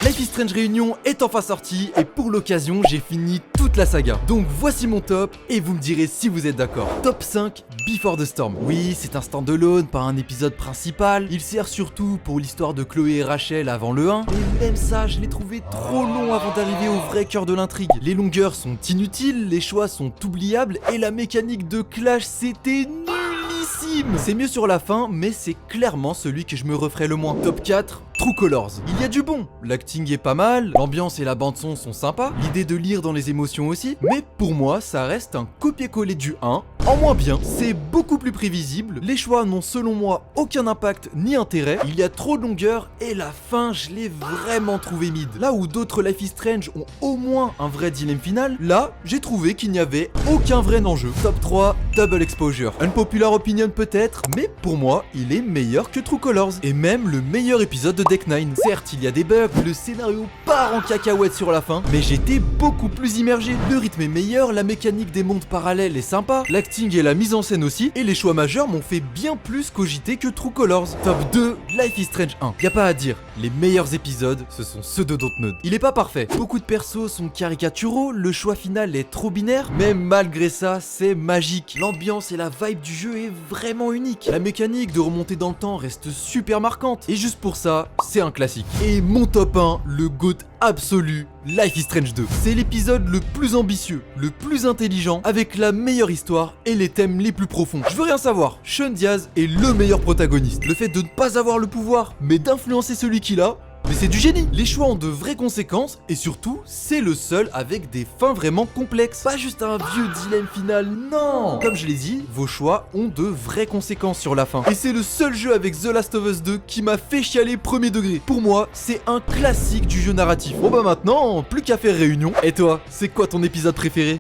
Life is Strange Réunion est enfin sorti et pour l'occasion j'ai fini toute la saga. Donc voici mon top et vous me direz si vous êtes d'accord. Top 5 Before the Storm. Oui, c'est un stand-alone, pas un épisode principal. Il sert surtout pour l'histoire de Chloé et Rachel avant le 1. Et même ça, je l'ai trouvé trop long avant d'arriver au vrai cœur de l'intrigue. Les longueurs sont inutiles, les choix sont oubliables et la mécanique de clash c'était nullissime. C'est mieux sur la fin, mais c'est clairement celui que je me referai le moins. Top 4 True Colors. Il y a du bon, l'acting est pas mal, l'ambiance et la bande son sont sympas, l'idée de lire dans les émotions aussi, mais pour moi ça reste un copier-coller du 1, en moins bien. C'est beaucoup plus prévisible, les choix n'ont selon moi aucun impact ni intérêt, il y a trop de longueur et la fin je l'ai vraiment trouvé mid. Là où d'autres Life is Strange ont au moins un vrai dilemme final, là j'ai trouvé qu'il n'y avait aucun vrai enjeu. Top 3 Double Exposure. Unpopular opinion peut-être, mais pour moi il est meilleur que True Colors et même le meilleur épisode de Deck 9. Certes, il y a des bugs, le scénario part en cacahuète sur la fin, mais j'étais beaucoup plus immergé. Le rythme est meilleur, la mécanique des mondes parallèles est sympa, l'acting et la mise en scène aussi, et les choix majeurs m'ont fait bien plus cogiter que True Colors. Top 2, Life is Strange 1. Y a pas à dire, les meilleurs épisodes, ce sont ceux de Dontnod. Il est pas parfait, beaucoup de persos sont caricaturaux, le choix final est trop binaire, mais malgré ça, c'est magique. L'ambiance et la vibe du jeu est vraiment unique. La mécanique de remonter dans le temps reste super marquante, et juste pour ça, c'est un classique. Et mon top 1, le GOAT absolu, Life is Strange 2. C'est l'épisode le plus ambitieux, le plus intelligent, avec la meilleure histoire et les thèmes les plus profonds. Je veux rien savoir, Sean Diaz est le meilleur protagoniste. Le fait de ne pas avoir le pouvoir, mais d'influencer celui qu'il a, mais c'est du génie. Les choix ont de vraies conséquences et surtout, c'est le seul avec des fins vraiment complexes. Pas juste un vieux dilemme final, non. Comme je l'ai dit, vos choix ont de vraies conséquences sur la fin. Et c'est le seul jeu avec The Last of Us 2 qui m'a fait chialer premier degré. Pour moi, c'est un classique du jeu narratif. Bon bah maintenant, plus qu'à faire réunion. Et toi, c'est quoi ton épisode préféré ?